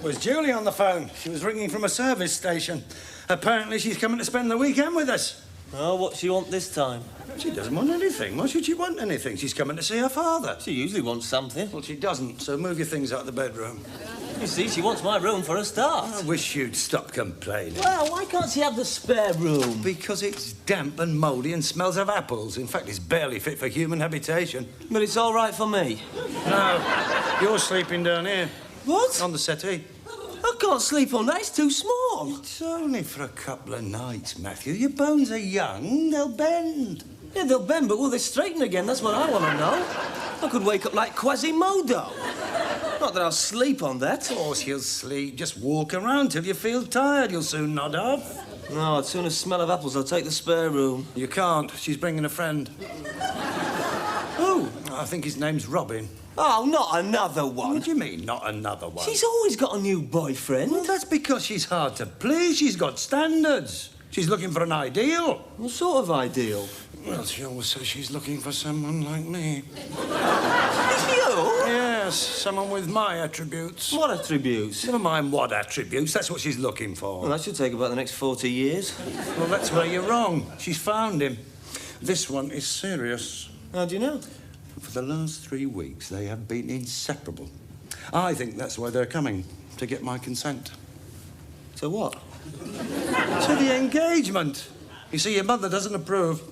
was Julie on the phone. She was ringing from a service station. Apparently she's coming to spend the weekend with us. Oh, what she want this time? She doesn't want anything. Why should she want anything? She's coming to see her father. She usually wants something. Well, she doesn't, so move your things out of the bedroom. You see, she wants my room for a start. I wish you'd stop complaining. Well, why can't she have the spare room? Because it's damp and mouldy and smells of apples. In fact, it's barely fit for human habitation. But it's all right for me. No, you're sleeping down here. What? On the settee. I can't sleep on that. It's too small. It's only for a couple of nights, Matthew. Your bones are young. They'll bend. Yeah, they'll bend, but will they straighten again? That's what I want to know. I could wake up like Quasimodo. Not that I'll sleep on that. Of course you'll sleep. Just walk around till you feel tired. You'll soon nod off. No, as soon as smell of apples, I'll take the spare room. You can't. She's bringing a friend. Who? I think his name's Robin. Oh, not another one. What do you mean, not another one? She's always got a new boyfriend. Well, that's because she's hard to please. She's got standards. She's looking for an ideal. What sort of ideal? Well, she always says she's looking for someone like me. You? Yes, someone with my attributes. What attributes? Never mind what attributes. That's what she's looking for. Well, that should take about the next 40 years. Well, that's where you're wrong. She's found him. This one is serious. How do you know? For the last 3 weeks, they have been inseparable. I think that's why they're coming, to get my consent. To what? To the engagement. You see, your mother doesn't approve.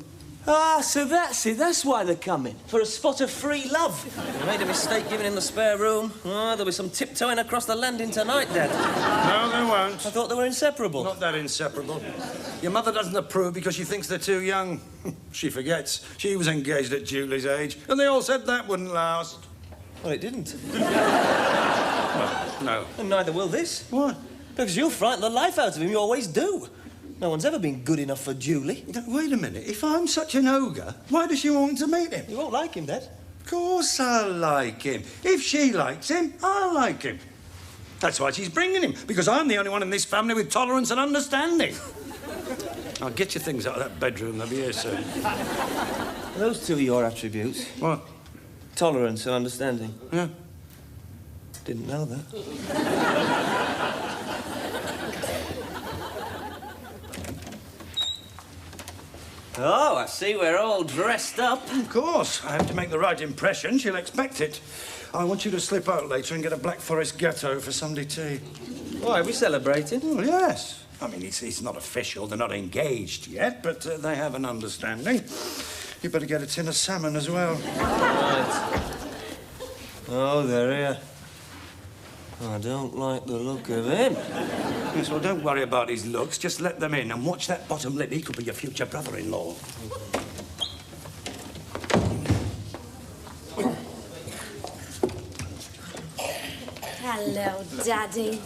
Ah, so that's it. That's why they're coming. For a spot of free love. You made a mistake giving him the spare room. Oh, there'll be some tiptoeing across the landing tonight, Dad. No, there won't. I thought they were inseparable. Not that inseparable. Your mother doesn't approve because she thinks they're too young. She forgets. She was engaged at Julie's age, and they all said that wouldn't last. Well, it didn't. Well, no. And neither will this. What? Because you'll frighten the life out of him. You always do. No one's ever been good enough for Julie. Wait a minute. If I'm such an ogre, why does she want to meet him? You won't like him, Dad. Of course I'll like him. If she likes him, I'll like him. That's why she's bringing him, because I'm the only one in this family with tolerance and understanding. I'll get your things out of that bedroom. They'll be here soon. Are those two are your attributes? What? Tolerance and understanding. Yeah. Didn't know that. Oh, I see we're all dressed up. Of course. I have to make the right impression. She'll expect it. I want you to slip out later and get a Black Forest Gâteau for Sunday tea. Why, are we celebrating? Oh, yes. I mean, it's not official. They're not engaged yet, but they have an understanding. You better get a tin of salmon as well. Right. Oh, they're here. I don't like the look of him. Yes, well, don't worry about his looks. Just let them in and watch that bottom lip. He could be your future brother-in-law. Hello, Daddy.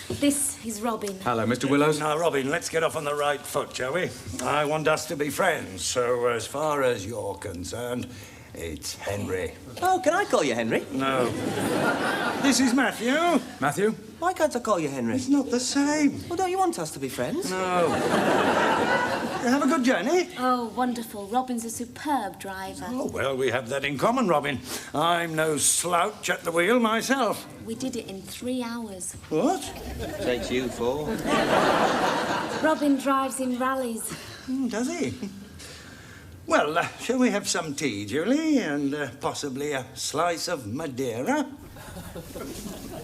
This is Robin. Hello, Mr. Willows. Now, Robin, let's get off on the right foot, shall we? I want us to be friends, so as far as you're concerned, it's Henry. Oh, can I call you Henry? No. This is Matthew. Matthew? Why can't I call you Henry? It's not the same. Well, don't you want us to be friends? No. Have a good journey. Oh, wonderful. Robin's a superb driver. Oh, well, we have that in common, Robin. I'm no slouch at the wheel myself. We did it in 3 hours. What? Takes you 4. Robin drives in rallies. Does he? Well, shall we have some tea, Julie, and possibly a slice of Madeira?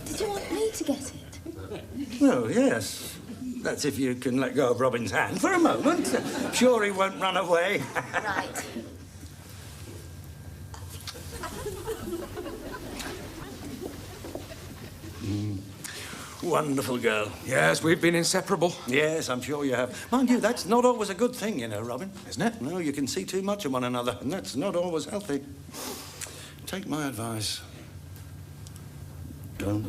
Did you want me to get it? Well, yes. That's if you can let go of Robin's hand for a moment. Sure he won't run away. Right. Wonderful girl. Yes, we've been inseparable. Yes, I'm sure you have. Mind you, that's not always a good thing, you know, Robin, isn't it? No, you can see too much of one another, and that's not always healthy. Take my advice. Don't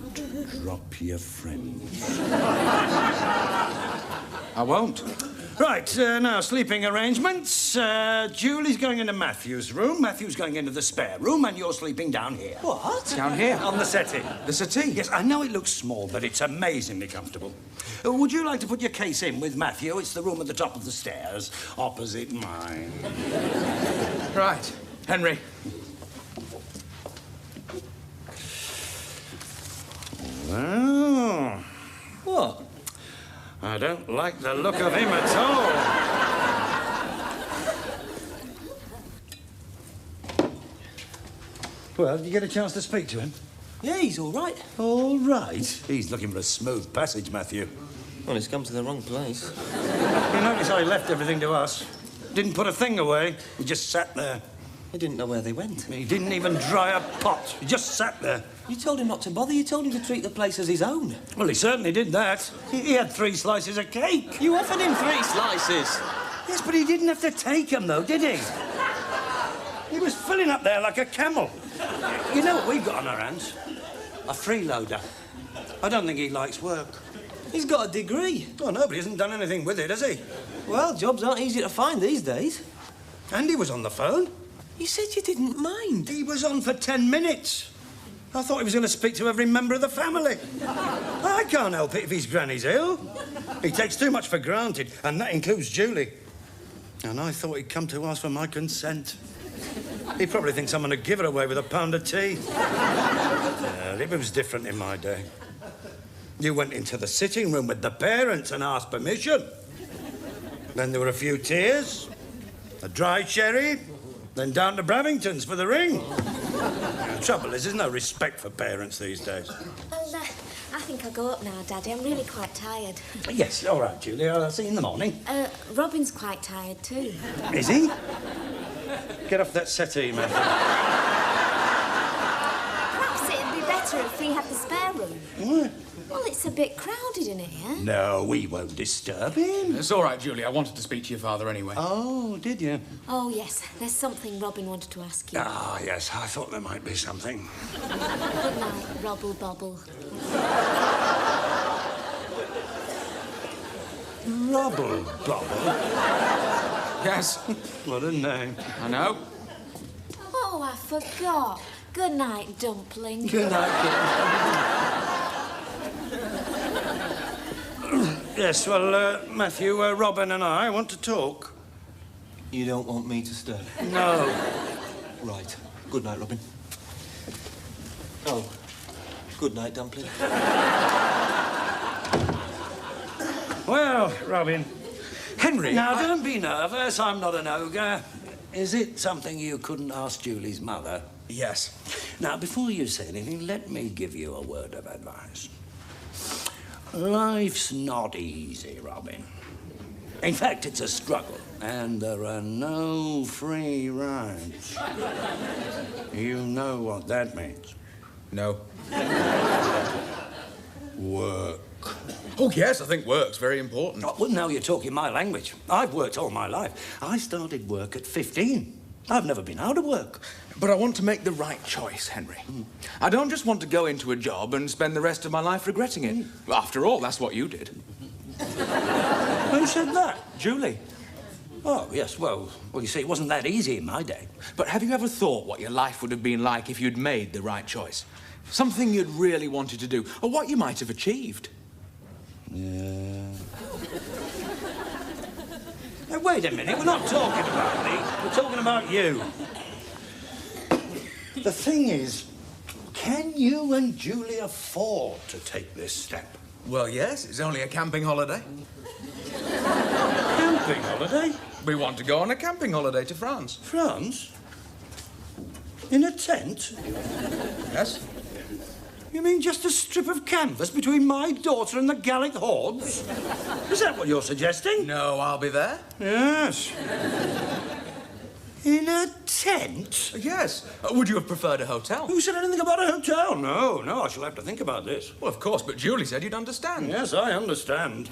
drop your friends. I won't. Right, now, sleeping arrangements. Julie's going into Matthew's room, Matthew's going into the spare room, and you're sleeping down here. What? Down here. On the settee. The settee? Yes, I know it looks small, but it's amazingly comfortable. Would you like to put your case in with Matthew? It's the room at the top of the stairs, opposite mine. Right. Henry. Oh, What? I don't like the look of him at all. Well, did you get a chance to speak to him? Yeah, he's all right. All right. He's looking for a smooth passage, Matthew. Well, he's come to the wrong place. You notice how he left everything to us? Didn't put a thing away. He just sat there. He didn't know where they went. He didn't even dry a pot. He just sat there. You told him not to bother. You told him to treat the place as his own. Well, he certainly did that. He had 3 slices of cake. You offered him 3 slices. Yes, but he didn't have to take them, though, did he? He was filling up there like a camel. You know what we've got on our hands? A freeloader. I don't think he likes work. He's got a degree. Oh, no, but he hasn't done anything with it, has he? Well, jobs aren't easy to find these days. And he was on the phone. You said you didn't mind. He was on for 10 minutes. I thought he was going to speak to every member of the family. I can't help it if his granny's ill. He takes too much for granted, and that includes Julie. And I thought he'd come to ask for my consent. He probably thinks I'm going to give her away with a pound of tea. Well, it was different in my day. You went into the sitting room with the parents and asked permission. Then there were a few tears, a dry sherry, then down to Bravington's for the ring. The trouble is, there's no respect for parents these days. Well, I think I'll go up now, Daddy. I'm really quite tired. Yes, all right, Julie. I'll see you in the morning. Robin's quite tired too. Is he? Get off that settee, Matthew. Perhaps it'd be better if we had the spare room. What? Well, it's a bit crowded in here. No, we won't disturb him. It's all right, Julie. I wanted to speak to your father anyway. Oh, did you? Oh, yes. There's something Robin wanted to ask you. Ah, yes. I thought there might be something. Good night, Robble Bobble. Robble Bobble? Yes. What a name. I know. Oh, I forgot. Good night, Dumpling. Good night, Yes, well, Matthew, Robin and I want to talk. You don't want me to stay? No. Right. Good night, Robin. Oh, good night, Dumpling. Well, Robin. Henry. Now, don't be nervous. I'm not an ogre. Is it something you couldn't ask Julie's mother? Yes. Now, before you say anything, let me give you a word of advice. Life's not easy, Robin. In fact, it's a struggle, and there are no free rides. You know what that means. No. Work. Oh, yes, I think work's very important. Oh, well, now you're talking my language. I've worked all my life. I started work at 15. I've never been out of work. But I want to make the right choice, Henry. I don't just want to go into a job and spend the rest of my life regretting it. After all, that's what you did. Who said that? Julie. Oh, yes, well, you see, it wasn't that easy in my day. But have you ever thought what your life would have been like if you'd made the right choice? Something you'd really wanted to do, or what you might have achieved? Yeah. Now, wait a minute, we're not talking about me. We're talking about you. The thing is, can you and Julie afford to take this step? Well, yes, it's only a camping holiday. Camping holiday? We want to go on a camping holiday to France. France? In a tent? Yes? You mean just a strip of canvas between my daughter and the Gallic hordes? Is that what you're suggesting? No, I'll be there. Yes. In a tent? Yes. Would you have preferred a hotel? Who said anything about a hotel? No, I shall have to think about this. Well, of course, but Julie said you'd understand. Yes, I understand.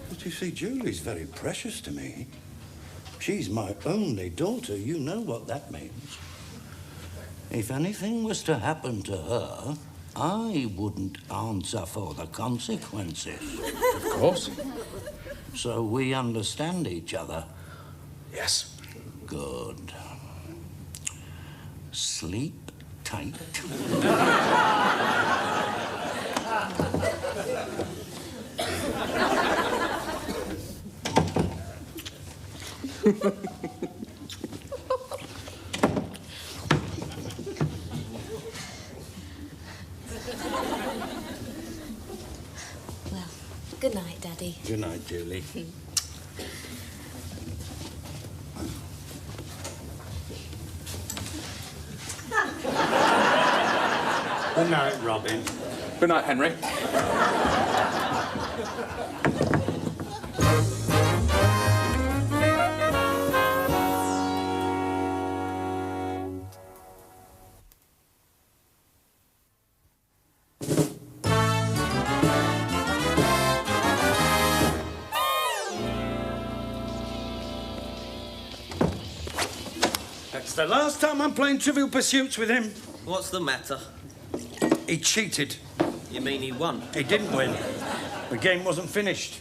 But you see, Julie's very precious to me. She's my only daughter. You know what that means. If anything was to happen to her, I wouldn't answer for the consequences. Of course. So we understand each other. Yes. Good. Sleep tight. Good night, Daddy. Good night, Julie. Good night, Robin. Good night, Henry. That's the last time I'm playing Trivial Pursuits with him. What's the matter? He cheated. You mean he won? He didn't win. The game wasn't finished.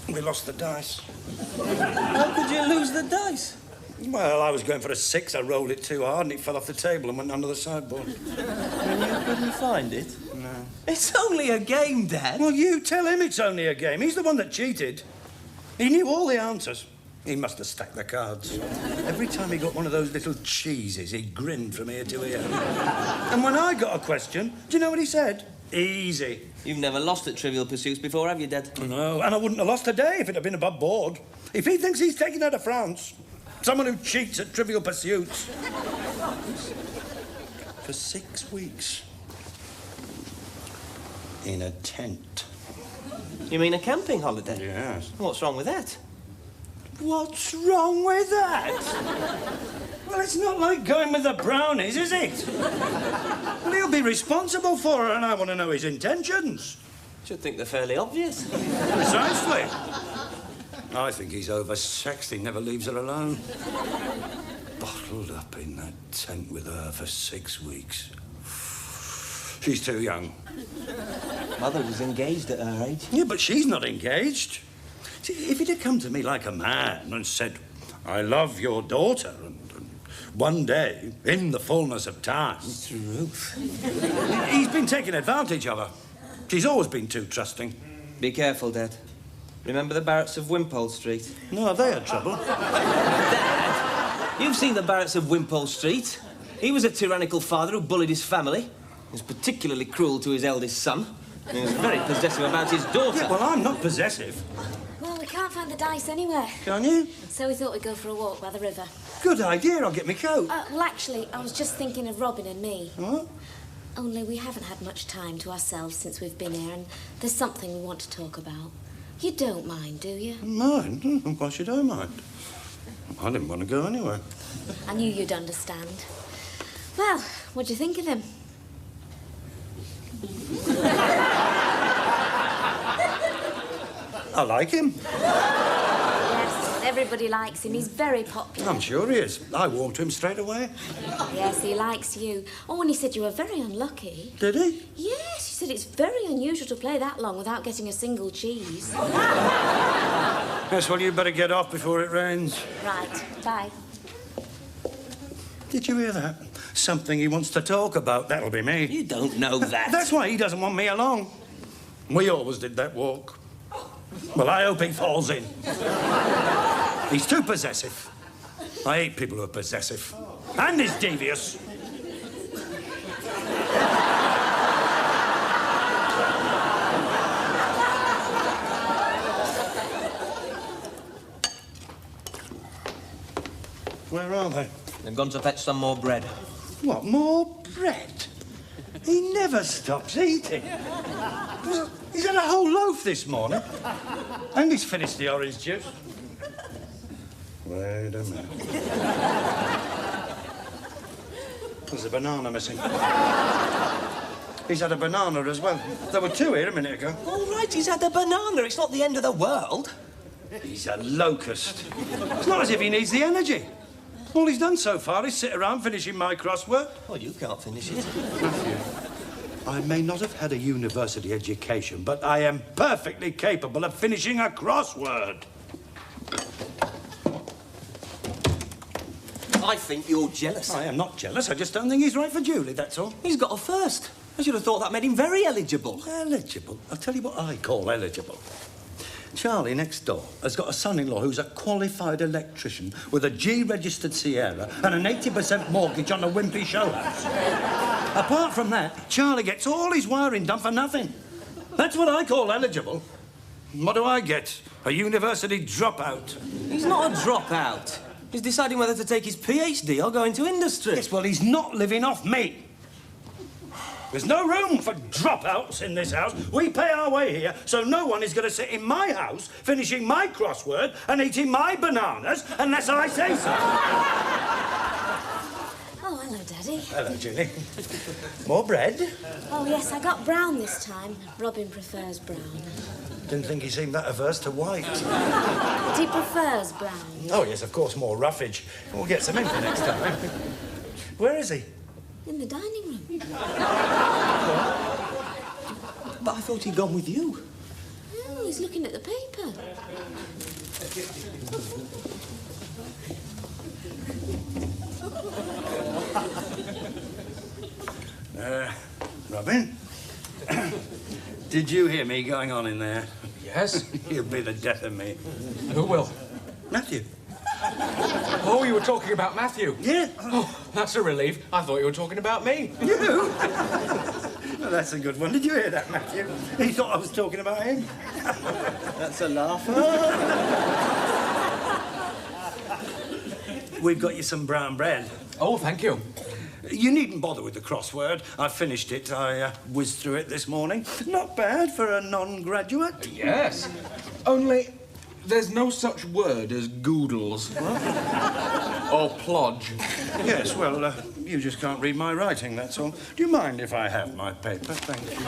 We lost the dice. How could you lose the dice? Well, I was going for a 6. I rolled it too hard and it fell off the table and went under the sideboard. And you couldn't find it? No. It's only a game, Dad. Well, you tell him it's only a game. He's the one that cheated. He knew all the answers. He must have stacked the cards. Every time he got one of those little cheeses, he grinned from ear to ear. And when I got a question, do you know what he said? Easy. You've never lost at Trivial Pursuits before, have you, Dad? No, and I wouldn't have lost today if it had been above board. If he thinks he's taken out of France, someone who cheats at Trivial Pursuits. For 6 weeks. In a tent. You mean a camping holiday? Yes. What's wrong with that? What's wrong with that? Well, it's not like going with the brownies, is it? Well, he'll be responsible for her, and I want to know his intentions. Should think they're fairly obvious. Precisely. I think he's oversexed. He never leaves her alone. Bottled up in that tent with her for 6 weeks. She's too young. Mother was engaged at her age. Yeah, but she's not engaged. See, if he'd have come to me like a man and said, I love your daughter, and one day, in the fullness of time... Truth. He's been taking advantage of her. She's always been too trusting. Be careful, Dad. Remember the barracks of Wimpole Street? No, have they had trouble? Dad, you've seen the barracks of Wimpole Street. He was a tyrannical father who bullied his family. He was particularly cruel to his eldest son. And he was very possessive about his daughter. Yeah, well, I'm not possessive. Well, we can't find the dice anywhere. Can you? So we thought we'd go for a walk by the river. Good idea. I'll get my coat. Well, actually, I was just thinking of Robin and me. What? Only we haven't had much time to ourselves since we've been here, and there's something we want to talk about. You don't mind, do you? Mind? Why should I mind? I didn't want to go anywhere. I knew you'd understand. Well, what do you think of him? I like him. Yes, everybody likes him. He's very popular. I'm sure he is. I warmed to him straight away. Yes, he likes you. Oh, and he said you were very unlucky. Did he? Yes, he said it's very unusual to play that long without getting a single cheese. Yes, well, you better get off before it rains. Right, bye. Did you hear that? Something he wants to talk about. That'll be me. You don't know that. That's why he doesn't want me along. We always did that walk. Well, I hope he falls in. He's too possessive. I hate people who are possessive. And he's devious. Where are they? They've gone to fetch some more bread. What, more bread? He never stops eating. He's had a whole loaf this morning. And he's finished the orange juice. Wait a minute. There's a banana missing. He's had a banana as well. There were 2 here a minute ago. All right, he's had a banana. It's not the end of the world. He's a locust. It's not as if he needs the energy. All he's done so far is sit around finishing my crossword. Well, you can't finish it. Matthew, I may not have had a university education, but I am perfectly capable of finishing a crossword. I think you're jealous. I am not jealous. I just don't think he's right for Julie, that's all. He's got a first. I should have thought that made him very eligible. Eligible? I'll tell you what I call eligible. Charlie next door has got a son-in-law who's a qualified electrician with a G-registered Sierra and an 80% mortgage on a wimpy show house. Apart from that, Charlie gets all his wiring done for nothing. That's what I call eligible. What do I get? A university dropout. He's not a dropout. He's deciding whether to take his PhD or go into industry. Yes, well, he's not living off me. There's no room for dropouts in this house. We pay our way here, so no one is going to sit in my house finishing my crossword and eating my bananas unless I say so. Oh, hello, Daddy. Hello, Julie. More bread? Oh, yes, I got brown this time. Robin prefers brown. Didn't think he seemed that averse to white. But he prefers brown. Oh, yes, of course, more roughage. We'll get some in for next time. Where is he? In the dining room. But I thought he'd gone with you. Oh, he's looking at the paper. Robin? Did you hear me going on in there? Yes? You'll be the death of me. Who will? Matthew. Oh, you were talking about Matthew? Yeah. Oh, that's a relief. I thought you were talking about me. You? Well, that's a good one. Did you hear that, Matthew? He thought I was talking about him. That's a laugher. We've got you some brown bread. Oh, thank you. You needn't bother with the crossword. I finished it. I whizzed through it this morning. Not bad for a non-graduate. Yes. Only there's no such word as goodles. Or plodge. Yes, well, you just can't read my writing, that's all. Do you mind if I have my paper? Thank you.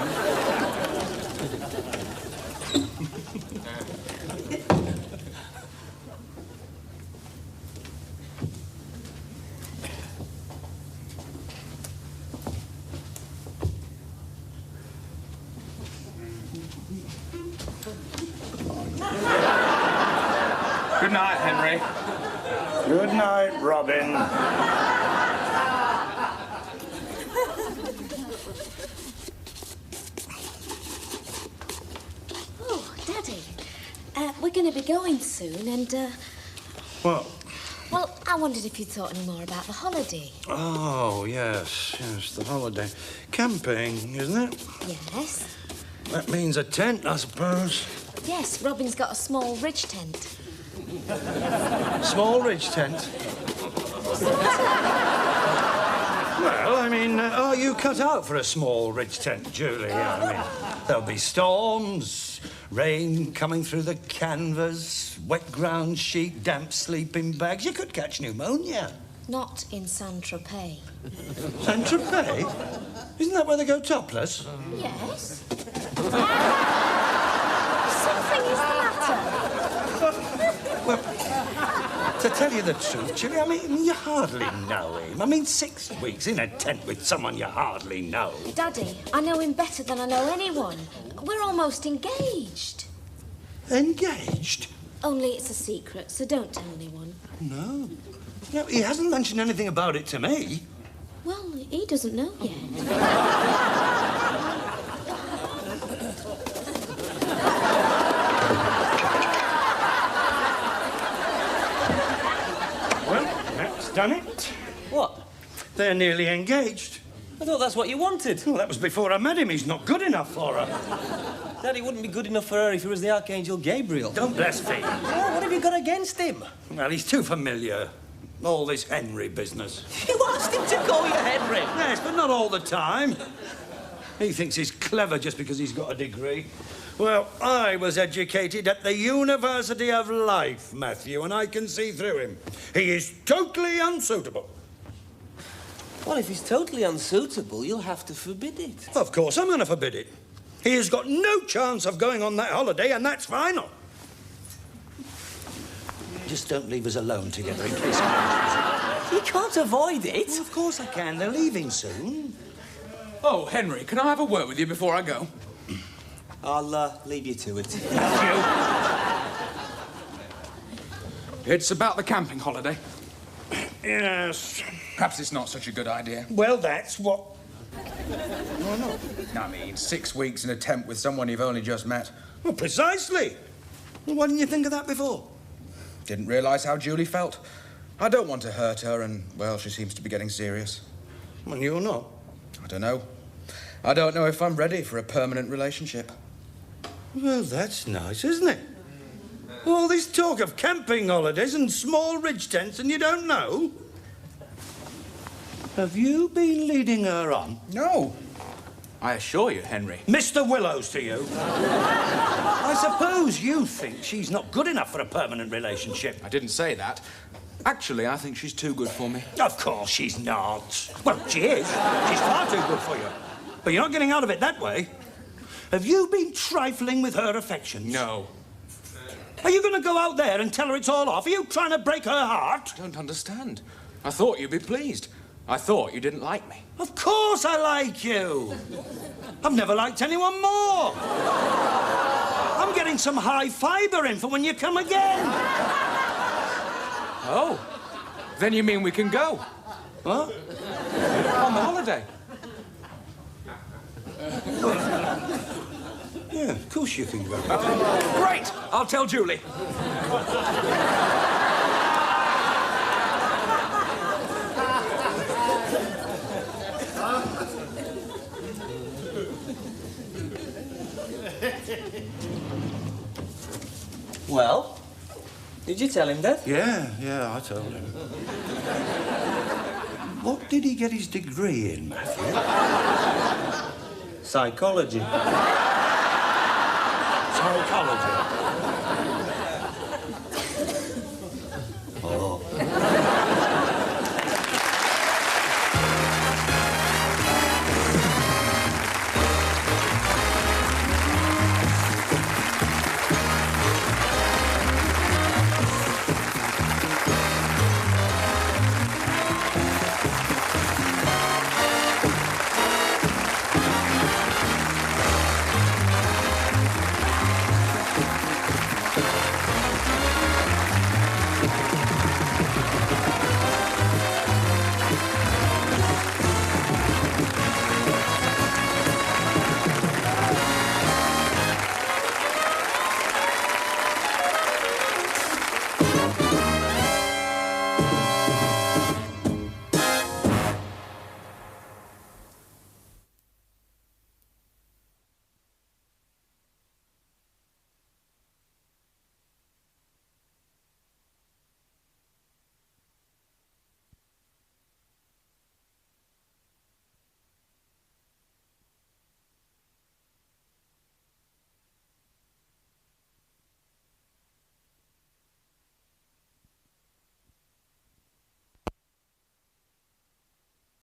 Good night, Henry. Good night, Robin. Oh, Daddy. We're going to be going soon, and, What? well, I wondered if you'd thought any more about the holiday. Oh, yes, the holiday. Camping, isn't it? Yes. That means a tent, I suppose. Yes, Robin's got a small ridge tent. Small ridge tent. Well, I mean, are you cut out for a small ridge tent, Julie? I mean, there'll be storms, rain coming through the canvas, wet ground sheet, damp sleeping bags. You could catch pneumonia. Not in Saint-Tropez. Saint-Tropez? Isn't that where they go topless? Yes. Something is the matter. To tell you the truth, Julie, I mean, you hardly know him. I mean, 6 weeks in a tent with someone you hardly know. Daddy, I know him better than I know anyone. We're almost engaged. Engaged? Only it's a secret, so don't tell anyone. No. No, he hasn't mentioned anything about it to me. Well, he doesn't know yet. Well, that's done it. What? They're nearly engaged. I thought that's what you wanted. Well, that was before I met him. He's not good enough for her. Daddy wouldn't be good enough for her if he was the Archangel Gabriel. Don't blaspheme. Oh, what have you got against him? Well, he's too familiar. All this Henry business. You asked him to call you Henry. Yes, but not all the time. He thinks he's clever just because he's got a degree. Well, I was educated at the University of Life, Matthew, and I can see through him. He is totally unsuitable. Well, if he's totally unsuitable, you'll have to forbid it. Of course, I'm going to forbid it. He has got no chance of going on that holiday, and that's final. Just don't leave us alone together in case... You can't avoid it. Well, of course I can. They're leaving soon. Oh, Henry, can I have a word with you before I go? I'll leave you to it. It's about the camping holiday. Yes. Perhaps it's not such a good idea. Well, that's what... Why not? I mean, 6 weeks in a tent with someone you've only just met. Well, precisely. Well, why didn't you think of that before? Didn't realise how Julie felt. I don't want to hurt her, and, well, she seems to be getting serious. Well, you're not. I don't know. I don't know if I'm ready for a permanent relationship. Well, that's nice, isn't it? All this talk of camping holidays and small ridge tents and you don't know? Have you been leading her on? No. I assure you, Henry. Mr. Willows to you. I suppose you think she's not good enough for a permanent relationship. I didn't say that. Actually, I think she's too good for me. Of course she's not. Well, she is. She's far too good for you. But you're not getting out of it that way. Have you been trifling with her affections? No. Are you going to go out there and tell her it's all off? Are you trying to break her heart? I don't understand. I thought you'd be pleased. I thought you didn't like me. Of course I like you. I've never liked anyone more. I'm getting some high fibre in for when you come again. Oh. Then you mean we can go? What? On the holiday. Yeah, of course you can go. Great! I'll tell Julie. Well, did you tell him that? Yeah, I told him. What did he get his degree in, Matthew? Psychology. Psychology.